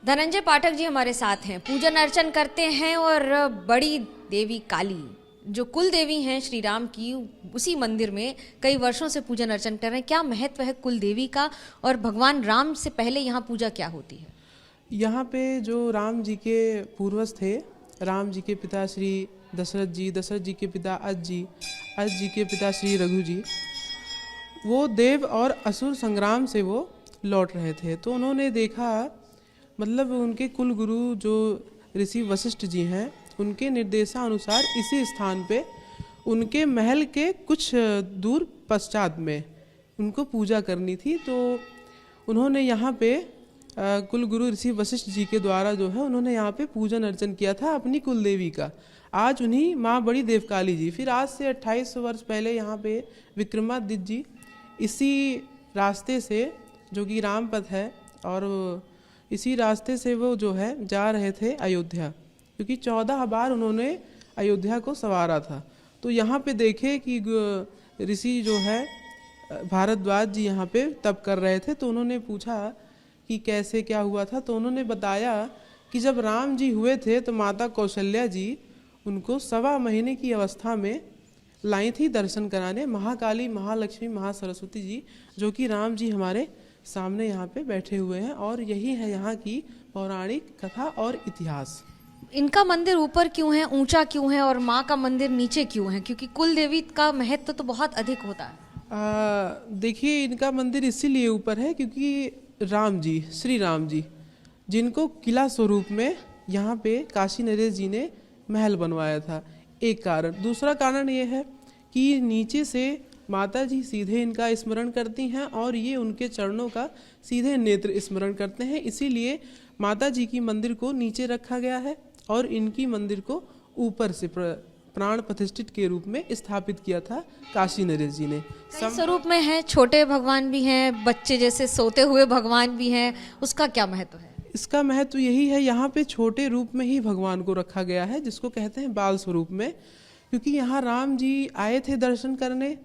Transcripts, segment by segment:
धनंजय पाठक जी हमारे साथ हैं, पूजन अर्चन करते हैं और बड़ी देवी काली जो कुल देवी हैं श्री राम की, उसी मंदिर में कई वर्षों से पूजन अर्चन कर रहे हैं। क्या महत्व है कुल देवी का और भगवान राम से पहले यहाँ पूजा क्या होती है? यहाँ पे जो राम जी के पूर्वज थे, राम जी के पिता श्री दशरथ जी के पिता अज जी के पिता श्री रघु जी, वो देव और असुर संग्राम से वो लौट रहे थे। तो उन्होंने देखा, मतलब उनके कुल गुरु जो ऋषि वशिष्ठ जी हैं, उनके निर्देशानुसार इसी स्थान पे उनके महल के कुछ दूर पश्चात में उनको पूजा करनी थी। तो उन्होंने यहाँ पे कुल गुरु ऋषि वशिष्ठ जी के द्वारा जो है उन्होंने यहाँ पे पूजन अर्चन किया था अपनी कुल देवी का। आज उन्हीं माँ बड़ी देवकाली जी, फिर आज से 28 वर्ष पहले यहाँ पे विक्रमादित्य जी इसी रास्ते से, जो कि राम पथ है, और इसी रास्ते से वो जो है जा रहे थे अयोध्या, क्योंकि 14 बार उन्होंने अयोध्या को संवारा था। तो यहाँ पे देखे कि ऋषि जो है भारद्वाज जी यहाँ पे तप कर रहे थे। तो उन्होंने पूछा कि कैसे क्या हुआ था। तो उन्होंने बताया कि जब राम जी हुए थे तो माता कौशल्या जी उनको 1.25 महीने की अवस्था में लाई थी दर्शन कराने, महाकाली, महालक्ष्मी, महासरस्वती जी, जो कि राम जी हमारे सामने यहाँ पे बैठे हुए हैं। और यही है यहाँ की पौराणिक कथा और इतिहास। इनका मंदिर ऊपर क्यों है, ऊंचा क्यों है, और माँ का मंदिर नीचे क्यों है? क्योंकि कुल देवी का महत्व तो बहुत अधिक होता है। देखिए, इनका मंदिर इसीलिए ऊपर है क्योंकि राम जी, श्री राम जी, जिनको किला स्वरूप में यहाँ पे काशी नरेश जी ने महल बनवाया था, एक कारण। दूसरा कारण ये है कि नीचे से माता जी सीधे इनका स्मरण करती हैं और ये उनके चरणों का सीधे नेत्र स्मरण करते हैं। इसीलिए माता जी की मंदिर को नीचे रखा गया है और इनकी मंदिर को ऊपर से प्राण प्रतिष्ठित के रूप में स्थापित किया था काशी नरेश जी ने। स्वरूप में है, छोटे भगवान भी हैं, बच्चे जैसे सोते हुए भगवान भी हैं, उसका क्या महत्व है? इसका महत्व यही है, यहाँ पे छोटे रूप में ही भगवान को रखा गया है, जिसको कहते हैं बाल स्वरूप में। क्योंकि यहाँ राम जी आए थे दर्शन करने,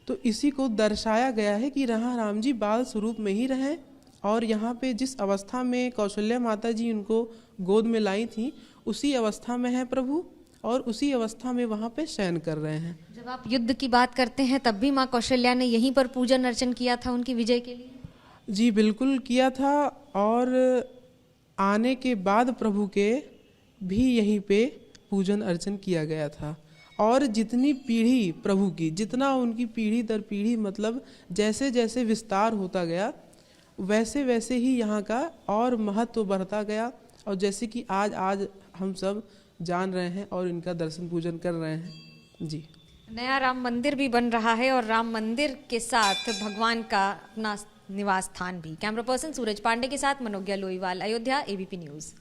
तो इसी को दर्शाया गया है कि यहाँ राम जी बाल स्वरूप में ही रहें। और यहाँ पे जिस अवस्था में कौशल्या माता जी उनको गोद में लाई थी, उसी अवस्था में है प्रभु, और उसी अवस्था में वहाँ पे शयन कर रहे हैं। जब आप युद्ध की बात करते हैं तब भी माँ कौशल्या ने यहीं पर पूजन अर्चन किया था उनकी विजय के लिए? जी बिल्कुल किया था, और आने के बाद प्रभु के भी यहीं पे पूजन अर्चन किया गया था। और जितनी पीढ़ी प्रभु की, जितना उनकी पीढ़ी दर पीढ़ी, मतलब जैसे जैसे विस्तार होता गया, वैसे वैसे ही यहाँ का और महत्व बढ़ता गया। और जैसे कि आज हम सब जान रहे हैं और इनका दर्शन पूजन कर रहे हैं। जी, नया राम मंदिर भी बन रहा है और राम मंदिर के साथ भगवान का अपना निवास स्थान भी। कैमरा पर्सन सूरज पांडे के साथ मनोज्ञा लोईवाल, अयोध्या, एबीपी न्यूज़।